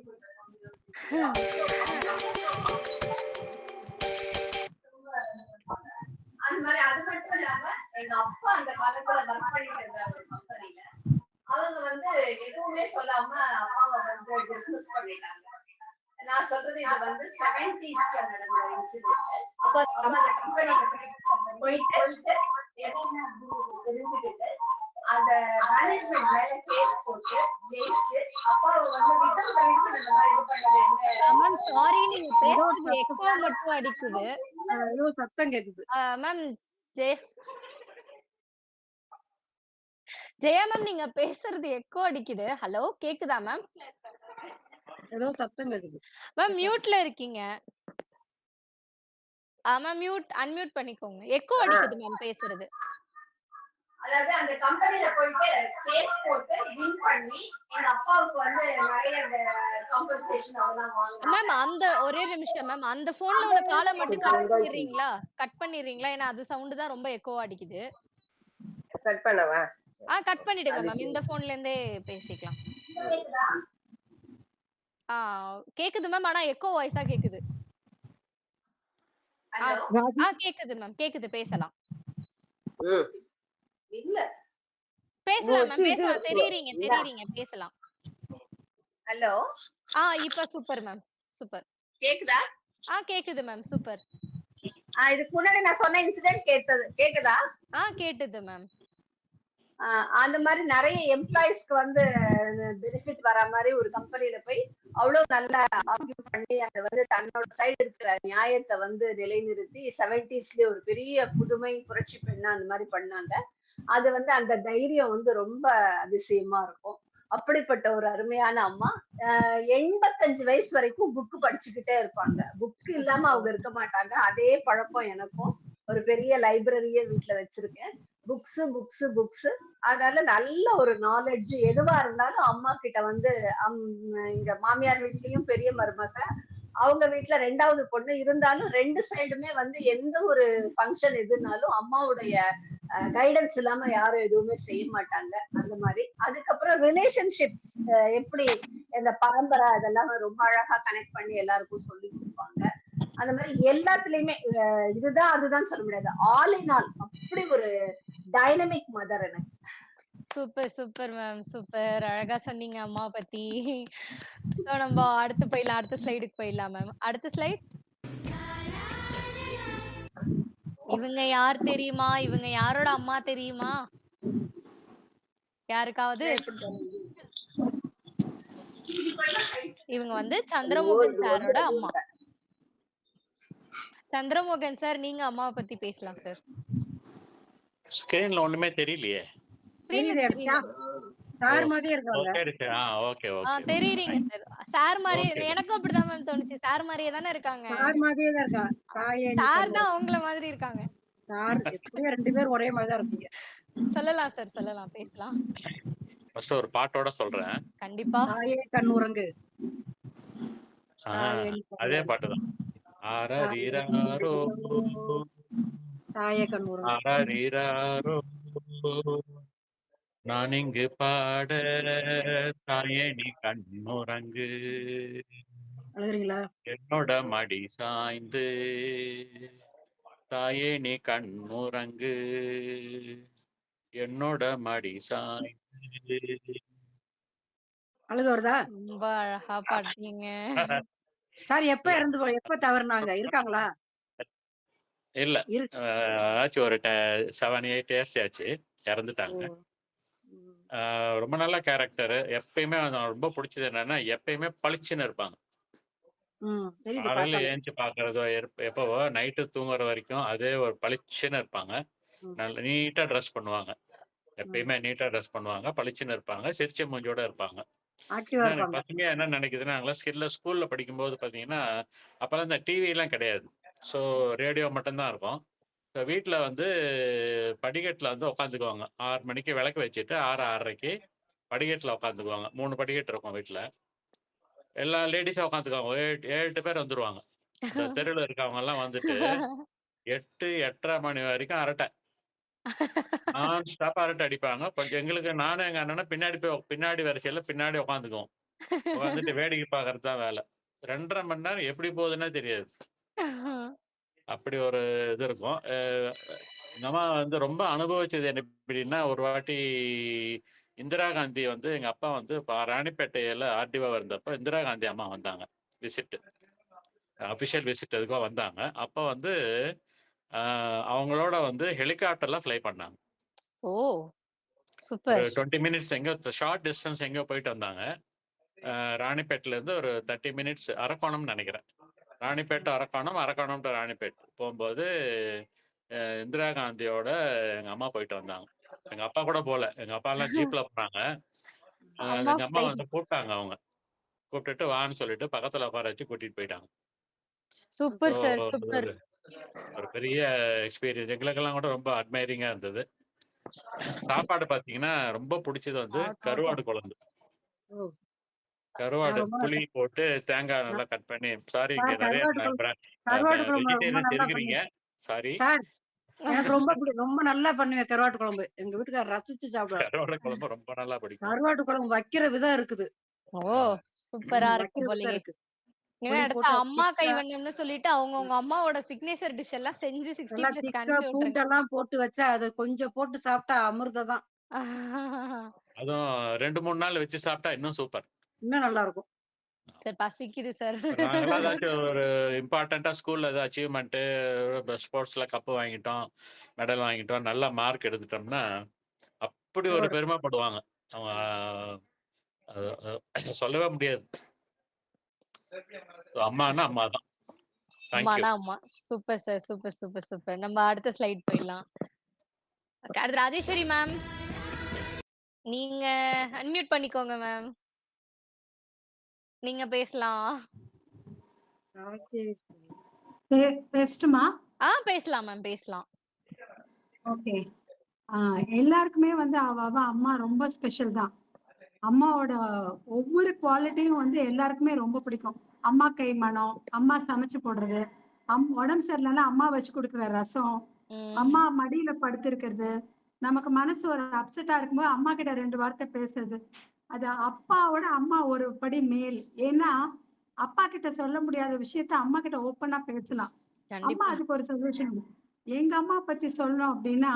[SPEAKER 4] அந்த மாதிரி. அது மட்டும் இல்லாம எங்க அப்பா அந்த காலத்துல ஒர்க் பண்ணிட்டு இருந்தாங்க ஒரு கம்பெனில. அவங்க வந்து எதுவுமே சொல்லாம அப்பாவை வந்து டிஸ்மிஸ் பண்ணிட்டாங்க. நான் சொல்றது இது வந்து 70s நடந்த இன்சிடென்ட். அப்ப அந்த கம்பெனிக்கு போயிட்டு எதுவுமே தெரிஞ்சுக்கிட்டு அந்த மேனேஜ்மெண்ட் மேல கேஸ் போட்டு ஜெயிச்சு அப்பாவை வந்து ரிட்டர்ன் ரைஸ் இந்த மாதிரி இது பண்ணது.
[SPEAKER 1] மேம் சாரி, நீங்க பேசுறது எக்கோ மட்டும் அடிக்குது.
[SPEAKER 5] ஏதோ சத்தம் கேக்குது.
[SPEAKER 1] மேம் ஜெயா மேம் நீங்க பேசுறது எக்கோ அடிக்குது. ஹலோ கேக்குதா மேம்?
[SPEAKER 5] ஏதோ சத்தம் கேக்குது.
[SPEAKER 1] மேம் மியூட்ல இருக்கீங்க. மேம் அன்மியூட் பண்ணிக்கோங்க. எக்கோ அடிக்குது மேம் பேசுறது.
[SPEAKER 4] அதாவது அந்த கம்பெனில போயிட்டு கேஸ் போட்டு வின் பண்ணி எங்க அப்பாவுக்கு வந்து நிறைய காம்பன்சேஷன் அதெல்லாம் வாங்குனாங்க.
[SPEAKER 1] மேம் அந்த ஒரே நிமிஷம் மேம், அந்த போன்ல உள்ள காலை மட்டும் கட் பண்ணிடுறீங்களா? கட் பண்ணிடுறீங்களா? ஏன்னா அது சவுண்ட் தான் ரொம்ப எக்கோ அடிக்குது.
[SPEAKER 6] கட் பண்ணவா?
[SPEAKER 1] கட் பண்ணிடுங்க மேம். இந்த போன்ல இருந்தே பேசிக்கலாம். கேக்குது மேம். ஆனா எக்கோ வாய்ஸா கேக்குது. கேக்குது மேம், கேக்குது. பேசலாம்.
[SPEAKER 4] இல்ல
[SPEAKER 1] பேசலாம் மேம், பேசலாம். தெரியுறீங்க பேசலாம்.
[SPEAKER 4] ஹலோ.
[SPEAKER 1] இப்ப சூப்பர் மேம், சூப்பர்.
[SPEAKER 4] கேக்குதா?
[SPEAKER 1] கேக்குது மேம், சூப்பர்.
[SPEAKER 4] இதுக்கு முன்னாடி நான் சொன்ன இன்சிடென்ட் கேக்குதா?
[SPEAKER 1] கேட்டது மேம்.
[SPEAKER 4] அந்த மாதிரி நிறைய எம்ப்ளாயிஸ்க்கு வந்து பெனிஃபிட் வர மாதிரி ஒரு கம்பெனில போய் அவ்வளவு நல்லா ஆர்கியூ பண்ணி அதை வந்து தன்னோட சைடு இருக்கிற நியாயத்தை வந்து நிலைநிறுத்தி 70ஸ்லயே ஒரு பெரிய புதுமை புரட்சி பெண்ணா அந்த மாதிரி பண்ணாங்க. அது வந்து அந்த தைரியம் வந்து ரொம்ப அதிசயமா இருக்கும். அப்படிப்பட்ட ஒரு அருமையான அம்மா. 85 வயசு வரைக்கும் புக்கு படிச்சுக்கிட்டே இருப்பாங்க. புக் இல்லாம அவங்க இருக்க மாட்டாங்க. அதே பழக்கம் எனக்கும். ஒரு பெரிய லைப்ரரியே வீட்டுல வச்சிருக்கேன். புக்ஸ். அதனால நல்ல ஒரு நாலேஜ் எதுவா இருந்தாலும் அம்மா கிட்ட வந்து இங்க மாமியார் வீட்லயும் பெரிய மருமக, அவங்க வீட்டுல 2வது பொண்ணு இருந்தாலும் 2 சைடுமே வந்து எந்த ஒரு ஃபங்க்ஷன் எதுனாலும் அம்மாவுடைய கைடன்ஸ் இல்லாம யாரும் எதுவுமே செய்ய மாட்டாங்க. அந்த மாதிரி. அதுக்கப்புறம் ரிலேஷன்ஷிப்ஸ் எப்படி இந்த பரம்பரை அதெல்லாம் ரொம்ப அழகா கனெக்ட் பண்ணி எல்லாருக்கும் சொல்லி கொடுப்பாங்க. அந்த மாதிரி எல்லாத்துலயுமே இதுதான் அதுதான் சொல்ல முடியாது. ஆல் இன் ஆல் அப்படி ஒரு டைனமிக் மதர் எனக்கு.
[SPEAKER 1] Super ma'am, super. அழகா சொன்னீங்க அம்மா பத்தி. சோ நம்ம அடுத்த ஸ்லைடுக்கு போயிடலாம் மேம். அடுத்த ஸ்லைட். இவங்க யார் தெரியுமா? இவங்க யாரோட அம்மா தெரியுமா யாருக்காவது? இவங்க வந்து சந்திரமோகன் சாரோட அம்மா. சந்திரமோகன் சார், நீங்க அம்மாவை பத்தி பேசலாம் சார்.
[SPEAKER 3] ஸ்கிரீன்ல ஒண்ணுமே தெரியலையே.
[SPEAKER 5] சார் மாதிரியே இருக்காங்க.
[SPEAKER 3] ஓகே.
[SPEAKER 1] தெரியுறீங்க சார். சார் மாதிரி எனக்கும் அப்படிதான் மேம் தோணுச்சு. சார் மாதிரியே தானே இருக்காங்க.
[SPEAKER 5] சார் மாதிரியே தான் இருக்காங்க.
[SPEAKER 1] சார் தான் அவங்கள மாதிரி இருக்காங்க.
[SPEAKER 5] சார் எப்படியும் 2 பேரும் ஒரே மாதிரி தான் இருப்பீங்க.
[SPEAKER 1] சொல்லலாம் சார், சொல்லலாம், பேசலாம்.
[SPEAKER 3] ஃபர்ஸ்ட் ஒரு பாட்டோட சொல்றேன்.
[SPEAKER 1] கண்டிப்பா.
[SPEAKER 5] தாயே கண்ணுறங்கு. தாயணி
[SPEAKER 3] அதே
[SPEAKER 5] கண்ணுறங்கு.
[SPEAKER 3] பாட்டுதான்.
[SPEAKER 5] தாயணி
[SPEAKER 3] ஆராரீராரோ
[SPEAKER 5] கண்ணுறங்கு. தாய கண்ணுறங்கு.
[SPEAKER 3] ஆராரீராரோ நான் இங்கு பாட தாயே நீ கண்ணுறங்கு
[SPEAKER 5] அழுகுறீங்களா?
[SPEAKER 3] என்னோட மடி சாய்ந்து தாயே நீ கண்ணுறங்கு என்னோட மடி சாய்ந்து.
[SPEAKER 5] அழுக வருதா?
[SPEAKER 1] ரொம்ப அழகா பாட்டீங்க.
[SPEAKER 5] சார் எப்ப எப்ப தவறுனாங்க? இருக்காங்களா?
[SPEAKER 3] இல்ல
[SPEAKER 5] இரு.
[SPEAKER 3] ஆச்சு ஒரு 7-8 இயர்ஸ் ஆச்சு,
[SPEAKER 5] ஓ.
[SPEAKER 3] இறந்துட்டாங்க.
[SPEAKER 5] ம்.
[SPEAKER 3] ரொம்ப நல்ல கேரக்டர். எப்பயுமே ரொம்ப பிடிச்சது என்னன்னா எப்பயுமே பளிச்சுன்னு இருப்பாங்க.
[SPEAKER 5] தெரியுது
[SPEAKER 3] காலையில
[SPEAKER 5] பார்த்தாலே.
[SPEAKER 3] ஏஞ்சி பாக்குறதோ எப்பவோ நைட்டு தூங்குற வரைக்கும் அதே ஒரு பளிச்சுன்னு இருப்பாங்க.
[SPEAKER 5] ம்.
[SPEAKER 3] நல்ல நீட்டா ட்ரெஸ் பண்ணுவாங்க.
[SPEAKER 5] ம்.
[SPEAKER 3] எப்பயுமே நீட்டா ட்ரெஸ் பண்ணுவாங்க, பளிச்சுன்னு இருப்பாங்க, சிரிச்ச மூஞ்சோட இருப்பாங்க.
[SPEAKER 5] ஆக்டிவா
[SPEAKER 3] ஏன்னா எனக்கு
[SPEAKER 5] இருப்பாங்க.
[SPEAKER 3] பசங்க என்ன நினைக்குதுன்னா, நாங்களாம் ஸ்கூல்ல படிக்கும்போது பாத்தீங்கன்னா அப்பெல்லாம் இந்த டிவி எல்லாம் கிடையாது. ஸோ ரேடியோ மட்டும்தான் இருக்கும். ஸோ வீட்டில் வந்து படிக்கட்டில் வந்து உட்காந்துக்குவாங்க. 6 மணிக்கு விளக்கு வச்சுட்டு 6-6:30க்கு படிக்கட்டில் உட்காந்துக்குவாங்க. 3 படிக்கட்டு இருக்கும் வீட்டில். எல்லா லேடிஸும் உட்காந்துக்குவாங்க. 7-8 பேர் வந்துருவாங்க. இந்த தெருவில் இருக்கவங்க எல்லாம் வந்துட்டு 8-8:30 மணி வரைக்கும் அரட்டை. நான் ஸ்டாப் அரட்டை அடிப்பாங்க. கொஞ்சம் எங்களுக்கு நானும் எங்க அண்ணனும் பின்னாடி வரிசையில பின்னாடி உட்காந்துக்குவோம். உட்காந்துட்டு வேடிக்கை பார்க்கறது தான் வேலை. 2:30 மணி நேரம் எப்படி போகுதுன்னே தெரியாது. அப்படி ஒரு இது இருக்கும். எங்க அம்மா வந்து ரொம்ப அனுபவிச்சது என்ன எப்படின்னா, ஒரு வாட்டி இந்திரா காந்தி வந்து எங்க அப்பா வந்து ராணிப்பேட்டையில ஆர்டிஓவா இருந்தப்ப இந்திரா காந்தி அம்மா வந்தாங்க விசிட். அபிஷியல் விசிட் எதுக்கோ வந்தாங்க. அப்ப வந்து அவங்களோட வந்து ஹெலிகாப்டர்ல ஃப்ளை பண்ணாங்க.
[SPEAKER 1] ஓ!
[SPEAKER 3] ஒரு
[SPEAKER 1] சூப்பர்.
[SPEAKER 3] 20 மினிட்ஸ் ஷார்ட் டிஸ்டன்ஸ் எங்கேயோ போயிட்டு வந்தாங்க. ராணிப்பேட்ல இருந்து ஒரு 30 மினிட்ஸ் அரக்கோணம்னு நினைக்கிறேன். ராணிப்பேட் அரக்கோணம், அரக்கோணம் டு ராணிப்பேட் போகும்போது இந்திரா காந்தியோட எங்க அம்மா போயிட்டு வந்தாங்க. எங்க அப்பா கூட போல. எங்க அப்பா எல்லாம் ஜீப்ல போனாங்க.
[SPEAKER 1] அம்மா
[SPEAKER 3] எங்க அம்மா
[SPEAKER 1] ஃப்ளைட்.
[SPEAKER 3] வந்து கூப்பிட்டாங்க. அவங்க கூப்பிட்டுட்டு வான்னு சொல்லிட்டு பக்கத்துல உட்கார வச்சு கூட்டிட்டு போயிட்டாங்க.
[SPEAKER 1] Super
[SPEAKER 3] so
[SPEAKER 1] sir, super.
[SPEAKER 3] ஒரு பெரிய எக்ஸ்பீரியன்ஸ். எங்களுக்கெல்லாம் கூட ரொம்ப அட்மைரிங்கா இருந்தது. சாப்பாடு பாத்தீங்கன்னா ரொம்ப பிடிச்சது வந்து கருவாடு குழம்பு.
[SPEAKER 5] ஓ.
[SPEAKER 3] கருவாடு
[SPEAKER 5] ரொம்ப
[SPEAKER 3] புளி போட்டு தேங்காய் நல்லா கட் பண்ணி. சாரி, இங்க
[SPEAKER 5] சார்
[SPEAKER 3] நிறைய
[SPEAKER 5] கருவாட்டு குழம்பு ரொம்ப
[SPEAKER 3] வெஜிடேரியன்ஸ்
[SPEAKER 5] நல்லா
[SPEAKER 3] இருக்கிறீங்க.
[SPEAKER 5] பண்ணுவேன்
[SPEAKER 3] சாரி.
[SPEAKER 5] சார். எனக்கு ரொம்ப நல்லா பண்ணுவேன் கருவாட்டு குழம்பு. எங்க வீட்டுக்காரர் ரசிச்சு சாப்பிடுவார்.
[SPEAKER 3] கருவாடு குழம்பு ரொம்ப நல்லா பிடிக்கும்.
[SPEAKER 5] கருவாட்டு குழம்பு வைக்கிற விதம் இருக்குது.
[SPEAKER 1] ஓ! சூப்பரா இருக்கும்
[SPEAKER 5] வைக்கிற விதம்
[SPEAKER 1] போலயே.
[SPEAKER 5] இருக்கு.
[SPEAKER 1] ஏன்னா
[SPEAKER 5] புளி
[SPEAKER 1] அடுத்து
[SPEAKER 5] போட்டு
[SPEAKER 1] அம்மா
[SPEAKER 5] திக்கா
[SPEAKER 1] கைவண்ணம்னு சொல்லிட்டு அவங்கவங்க அம்மாவோட சிக்னேச்சர் டிஷ் எல்லாம் செஞ்சு 60
[SPEAKER 5] நல்லா
[SPEAKER 1] பிளஸ்க்கு
[SPEAKER 5] திக்கா
[SPEAKER 1] அனுப்பி விட்டுருங்க.
[SPEAKER 5] பூண்டெல்லாம் போட்டு வச்சா அது கொஞ்சம் போட்டு சாப்பிட்டா அமிர்தம் தான்.
[SPEAKER 3] அதுவும் 2-3 நாள் வச்சு சாப்பிட்டா இன்னும் சூப்பர்.
[SPEAKER 5] இன்னும் நல்லா இருக்கும்.
[SPEAKER 1] சார் பசிக்குது சார்.
[SPEAKER 3] நாங்கெல்லாம் ஏதாச்சும் ஒரு இம்பார்ட்டண்டா ஸ்கூல்ல ஏதாவது அச்சீவ்மெண்ட், ஸ்போர்ட்ஸ்ல கப்பு வாங்கிட்டோம், மெடல் வாங்கிட்டோம், நல்ல மார்க் எடுத்துட்டோம்னா அப்படி ஒரு
[SPEAKER 5] கருவாடு.
[SPEAKER 3] பெருமைப்படுவாங்க. அவங்க சொல்லவே முடியாது. அம்மான்னா அம்மா தான். தேங்க்யூ.
[SPEAKER 1] அம்மானா அம்மா. Super sir. Super, super, super. நம்ம அடுத்த ஸ்லைட் போயிடலாம். ஓகே, அடுத்து ராஜேஸ்வரி மேம். நீங்க அன்மியூட் பண்ணிக்கோங்க மேம். நீங்க பேசலாம்.
[SPEAKER 8] பேசட்டுமா?
[SPEAKER 1] பேசலாம் மேம், பேசலாம்.
[SPEAKER 8] ஓகே. எல்லாருக்குமே வந்து அவ அம்மா ரொம்ப ஸ்பெஷல் தான். அம்மாவோட ஒவ்வொரு குவாலிட்டியும் வந்து எல்லாருக்குமே ரொம்ப பிடிக்கும். அம்மா கை மனம், அம்மா சமைச்சு போடுறது, உடம்பு சரியில்லைன்னா அம்மா வச்சு கொடுக்குற ரசம், அம்மா மடியில படுத்திருக்கிறது, நமக்கு மனசு ஒரு அப்செட்டா இருக்கும்போது அம்மா கிட்ட 2 வார்த்தை பேசுறது, அது அப்பாவோட அம்மா ஒரு படி மேல். ஏன்னா அப்பா கிட்ட சொல்ல முடியாத விஷயத்த அம்மா கிட்ட ஓப்பனா பேசலாம். அம்மா
[SPEAKER 1] கண்டிப்பா.
[SPEAKER 8] அதுக்கு ஒரு சொல்யூஷன். எங்க அம்மா பத்தி சொல்லணும் அப்படின்னா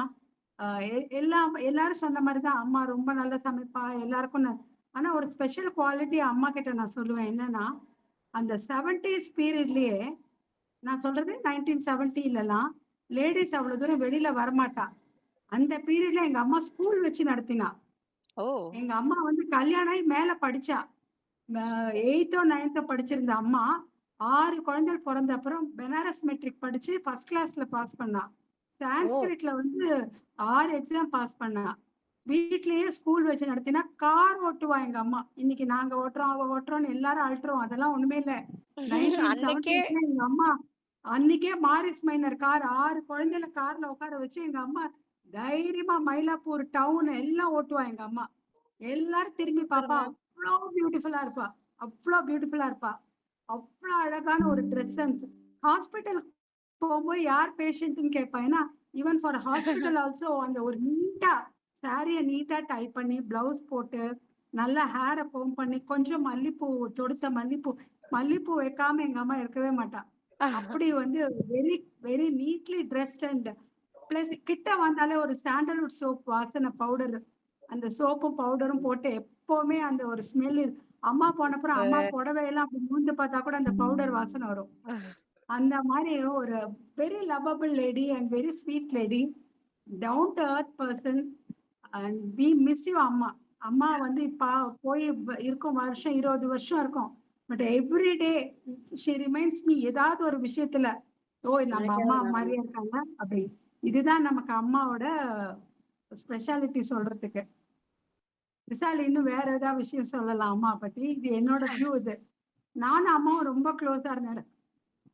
[SPEAKER 8] எல்லாரும் சொன்ன மாதிரிதான் அம்மா ரொம்ப நல்லா சமைப்பா எல்லாருக்கும். ஆனா ஒரு ஸ்பெஷல் குவாலிட்டி அம்மா கிட்ட நான் சொல்லுவேன் என்னன்னா, அந்த 70s பீரியட்லயே, நான் சொல்றது 1970லாம் லேடிஸ் அவ்வளவு தூரம் வெளியில வரமாட்டா. அந்த பீரியட்ல எங்க அம்மா ஸ்கூல் வச்சு நடத்தினா.
[SPEAKER 1] ஓ!
[SPEAKER 8] எங்க அம்மா வந்து கல்யாணம் ஆகி மேல படிச்சா. 8th 9th படிச்சிருந்த அம்மா 6 குழந்தைகள் பிறந்த அப்புறம் பெனாரஸ் மெட்ரிக் படிச்சு ஃபர்ஸ்ட் கிளாஸ்ல பாஸ் பண்ணா. சான்ஸ்கிரிட்ல வந்து 6 எக்ஸாம் பாஸ் பண்ணா. வீட்லயே ஸ்கூல் வச்சு நடத்தினா. கார் ஓட்டுவா எங்க அம்மா. இன்னைக்கு நாங்க ஓட்டுறோம் அவ ஓட்டுறோம்னு எல்லாரும் அழட்டுறோம், அதெல்லாம் ஒண்ணுமே இல்ல.
[SPEAKER 1] அன்னைக்கே
[SPEAKER 8] 1970 எங்க அம்மா அன்னைக்கே மாரிஸ் மைனர் கார் 6 குழந்தைகளை கார்ல உட்கார வச்சு எங்க அம்மா தைரியமா மயிலாப்பூர் டவுன் எல்லாம் ஓட்டுவா எங்க அம்மா. எல்லாரும் திரும்பி பாப்பா. அவ்வளோ பியூட்டிஃபுல்லா இருப்பா, அவ்வளோ பியூட்டிஃபுல்லா இருப்பா. அவ்வளவு அழகான ஒரு ட்ரெஸ் சென்ஸ். ஹாஸ்பிட்டல் போகும்போது யார் பேஷண்ட்னு கேட்பா. ஏன்னா ஈவன் ஃபார் ஹாஸ்பிட்டல் ஆல்சோ அந்த ஒரு நீட்டா சாரிய நீட்டா டை பண்ணி பிளவுஸ் போட்டு நல்லா ஹேரை கோம் பண்ணி கொஞ்சம் மல்லிப்பூ தொடுத்த மல்லிப்பூ வைக்காம எங்க அம்மா இருக்கவே மாட்டா. அப்படி வந்து very very neatly dressed and plus கிட்ட வந்தாலே ஒரு சாண்டல்வுட் சோப் வாசனை பவுடர், அந்த சோப்பும் பவுடரும் போட்டு எப்பவுமே அந்த ஒரு ஸ்மெல். அம்மா போனப்புறம் அம்மா புடவையெல்லாம் அப்படி மூந்து பார்த்தா கூட அந்த பவுடர் வாசனை வரும். அந்த மாதிரி ஒரு very lovable lady and very sweet lady, down to earth person and we miss you அம்மா. அம்மா வந்து இப்ப போய் இருக்கும் வருஷம் 20 வருஷம் இருக்கும். But every day she reminds me ஏதாவது ஒரு விஷயத்துல, ஓ நம்ம அம்மா மாதிரியே இருக்காங்க அப்படி. இதுதான் நமக்கு அம்மாவோட ஸ்பெஷாலிட்டி சொல்றதுக்கு. விசால் இன்னும் வேற ஏதாவது விஷயம் சொல்லலாம் அம்மா பத்தி. இது என்னோட வியூ. இது நானும் அம்மாவும் ரொம்ப க்ளோஸா இருந்தேன்.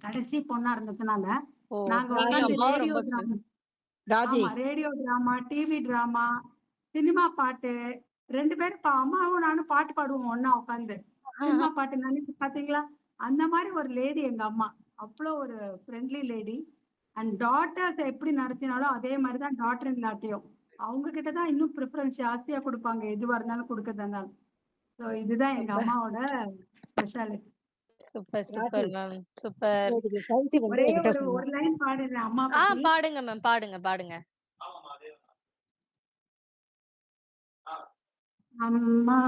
[SPEAKER 8] கடைசி பொண்ணா இருந்ததுனால நாங்க
[SPEAKER 1] நீங்களும்
[SPEAKER 8] உட்காந்து
[SPEAKER 1] அம்மாவும்
[SPEAKER 8] ரேடியோ
[SPEAKER 1] ரொம்ப
[SPEAKER 8] டிராமா,
[SPEAKER 1] க்ளோஸ்.
[SPEAKER 2] ராஜி
[SPEAKER 8] ஆமா radio drama, TV drama, cinema பாட்டு, 2 பேரும் அம்மாவும் நானும் பாட்டு பாடுவோம் ஒண்ணா உட்காந்து. சினிமா பாட்டு நினைச்சு பாத்தீங்களா? அந்த மாதிரி ஒரு லேடி எங்க அம்மா. அவ்வளோ ஒரு ஃப்ரெண்ட்லி லேடி. அண்ட் டாட்டர்ஸ் எப்படி நடத்தினாலும் அதே மாதிரிதான் டாட்டர் இன் லாட்டையும் அவங்க கிட்டதான் இன்னும் ப்ரிஃபரன்ஸ் ஜாஸ்தியா கொடுப்பாங்க, எதுவா இருந்தாலும் கொடுக்கறதுனாலும். ஸோ இதுதான் எங்க
[SPEAKER 1] சூப்பர்
[SPEAKER 8] அம்மாவோட speciality.
[SPEAKER 1] Super
[SPEAKER 2] Raji
[SPEAKER 1] super ma'am. Super.
[SPEAKER 2] இன்னைக்கு கவிதை வந்து
[SPEAKER 8] ஒரே
[SPEAKER 2] என்கிட்ட
[SPEAKER 8] ஒரு
[SPEAKER 2] சொன்னா.
[SPEAKER 8] ஒரு லைன் பாடுறேன் அம்மா பத்தி.
[SPEAKER 1] பாடுங்க மேம், பாடுங்க பாடுங்க.
[SPEAKER 8] அம்மா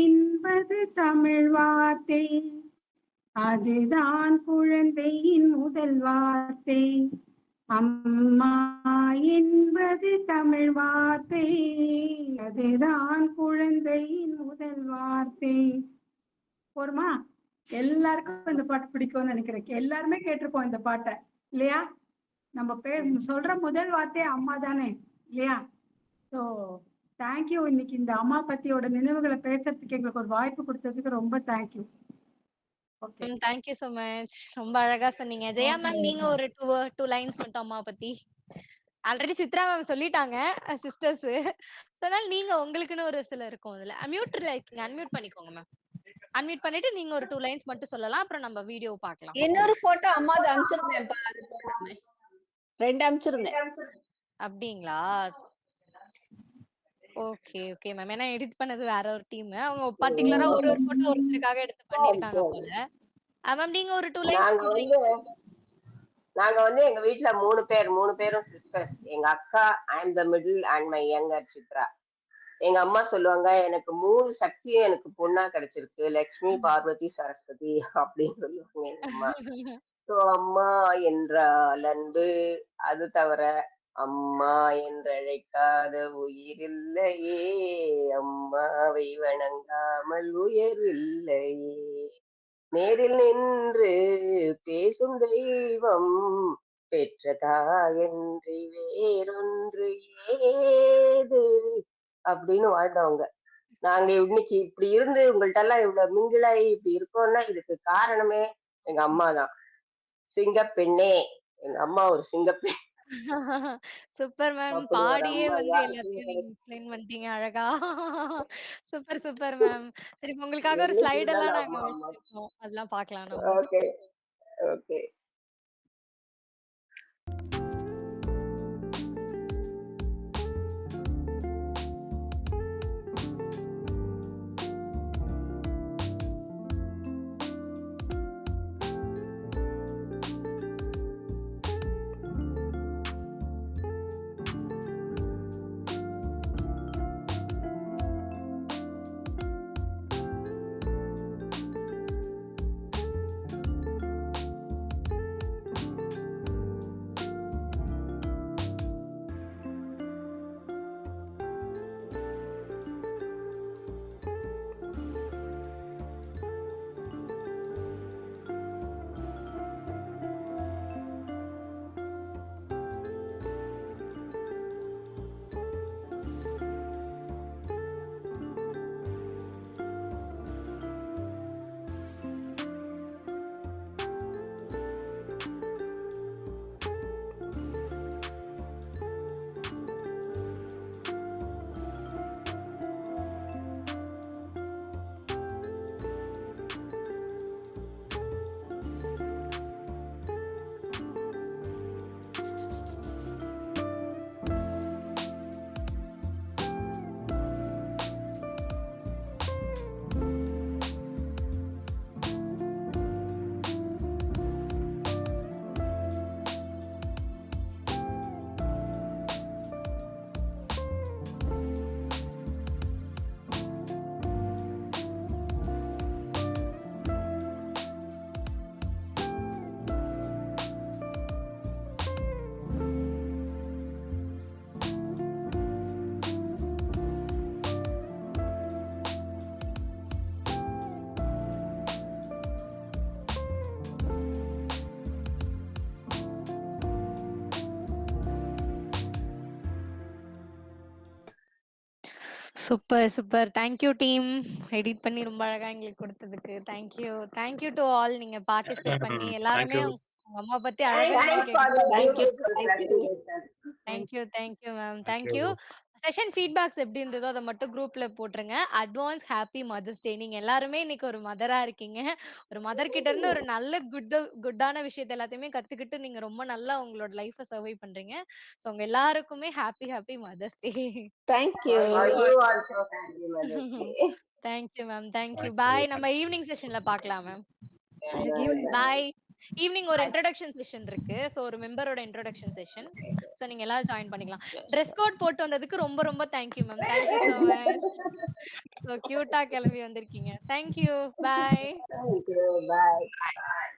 [SPEAKER 8] என்பது தமிழ் வார்த்தை, அதுதான் குழந்தையின் முதல் வார்த்தை. அம்மா என்பது தமிழ் வார்த்தை, அதுதான் குழந்தையின் முதல் வார்த்தை. போருமா? எல்லாருக்கும் இந்த பாட்டு பிடிக்கும்னு நினைக்கிறேன். எல்லாருமே கேட்டிருப்போம் இந்த பாட்டை இல்லையா? நம்ம சொல்ற முதல் வார்த்தை அம்மா தானே இல்லையா? So thank you. இன்னைக்கு இந்த அம்மா பத்தியோட நினைவுகளை பேசுறதுக்கு எங்களுக்கு ஒரு வாய்ப்பு கொடுத்ததுக்கு ரொம்ப thank you. Okay,
[SPEAKER 1] thank you so much. ரொம்ப அழகா சொன்னீங்க. ஜெயா மேம், நீங்க ஒரு டூ லைன்ஸ் மட்டும் அம்மா பத்தி. ஆல்ரெடி சித்ரா மேம் சொல்லிட்டாங்க சிஸ்டர்ஸ். அதனால நீங்க உங்களுக்குன்னு ஒரு சில இருக்கும் அதுல. அன்மியூட் பண்ணிக்கோங்க மேம். அன்மியூட் பண்ணிட்டு நீங்க ஒரு 2 லைன்ஸ் மட்டும் சொல்லலாம். அப்புறம் நம்ம வீடியோ பார்க்கலாம்.
[SPEAKER 4] இன்னொரு போட்டோ அம்மாது அனுப்பிச்சிருந்தேன்ப்பா, அது போடாம 2 அனுப்பிச்சிருந்தேன்.
[SPEAKER 1] அப்படிங்களா? Okay okay ma'am. ஏன்னா எடிட் பண்ணது வேற ஒரு டீம். அவங்க பர்టిక్యులரா ஒரு போட்டோ ஒருத்தருக்காக எடுத்து பண்ணிருக்காங்க போல. மேம் நீங்க ஒரு 2 லைன்ஸ்
[SPEAKER 6] நாங்க வந்து நாங்க வந்து எங்க வீட்ல 3 பேரும் சிஸ்டர்ஸ். எங்க அக்கா, I am the middle and my younger Chitra. எங்க அம்மா சொல்லுவாங்க, எனக்கு 3 சக்தியும் எனக்கு பொண்ணா கிடைச்சிருக்கு, லட்சுமி, பார்வதி, சரஸ்வதி அப்படின்னு சொல்லுவாங்க எங்க அம்மா. ஸோ அம்மா என்றால் அன்பு, அது தவிர அம்மா என்றழைக்காத உயிர் இல்லையே, அம்மாவை வணங்காமல் உயர் இல்லையே, நேரில் நின்று பேசும் தெய்வம் பெற்ற தாயன்றி வேறொன்று ஏது அப்படின்னு வாழ்ந்தவங்க. நாங்க இன்னைக்கு இப்படி இருந்து உங்கள்ட்ட எல்லாம் இவ்வளவு மிங்கிலாயி இப்படி இருக்கோம்னா இதுக்கு காரணமே எங்க அம்மா தான். சிங்கப்பெண்ணே, எங்க அம்மா ஒரு சிங்கப்பெண்.
[SPEAKER 1] Super ma'am.
[SPEAKER 6] அப்படி ஒரு
[SPEAKER 1] பாடியே
[SPEAKER 6] அம்மா
[SPEAKER 1] வந்து
[SPEAKER 6] யாருக்குமே
[SPEAKER 1] எல்லாத்தையும் நீங்க
[SPEAKER 6] கிடையாது.
[SPEAKER 1] எக்ஸ்பிளைன் பண்ணிட்டீங்க அழகா. Super super ma'am. சரி, இப்ப உங்களுக்காக ஒரு
[SPEAKER 6] என்னைக்கு
[SPEAKER 1] ஸ்லைட் எல்லாம்
[SPEAKER 6] இருந்தாலும்
[SPEAKER 1] நாங்க
[SPEAKER 6] அம்மா அம்மா.
[SPEAKER 1] வச்சிருக்கோம். அதெல்லாம் பார்க்கலாம் நம்ம.
[SPEAKER 6] Okay okay.
[SPEAKER 1] Super, super. Thank you team. Edit பண்ணி ரொம்ப அழகா எங்களுக்கு குடுத்ததுக்கு. Thank you. Thank you to all. நீங்க பார்ட்டிசிபேட் பண்ணி எல்லாருமே
[SPEAKER 3] தேங்க்யூ.
[SPEAKER 1] உங்க அம்மா பத்தி அழகா
[SPEAKER 4] தேங்க்ஸ்
[SPEAKER 1] நீங்க
[SPEAKER 4] for the
[SPEAKER 2] thank you
[SPEAKER 4] beautiful presentation.
[SPEAKER 1] Thank you ma'am. Thank
[SPEAKER 3] thank you.
[SPEAKER 1] You. Session feedbacks எப்படி இருந்ததோ அத மட்டும் குரூப்ல போட்டுருங்க. Advance happy mother's day. நீங்க எல்லாருமே இன்னைக்கு ஒரு மதரா இருக்கீங்க. ஒரு மதர் கிட்ட இருந்து ஒரு நல்ல குட்டான விஷயத்த எல்லாத்தையுமே கத்துக்கிட்டு நீங்க ரொம்ப நல்லா உங்களோட லைஃப சர்வை பண்றீங்க. ஸோ உங்க எல்லாருக்குமே happy mother's day.
[SPEAKER 6] Thank you.
[SPEAKER 4] You also happy mother's day.
[SPEAKER 1] Thank you ma'am. Thank you.
[SPEAKER 3] Thank you.
[SPEAKER 1] Bye. நம்ம ஈவினிங் செஷன்ல பார்க்கலாம் மேம்.
[SPEAKER 5] Evening
[SPEAKER 1] bye. ஈவினிங் ஒரு இன்ட்ரோடக்ஷன் செஷன் இருக்கு. சோ ஒரு மெம்பரோட இன்ட்ரோடக்ஷன் செஷன். சோ நீங்க எல்லாரும் ஜாயின் பண்ணிக்கலாம். Dress கோட் போட்டு வந்ததுக்கு ரொம்ப ரொம்ப thank you ma'am. Thank you so much. So கியூட்டா கிளம்பி வந்திருக்கீங்க. Thank you. Bye.
[SPEAKER 4] Thank you. Bye.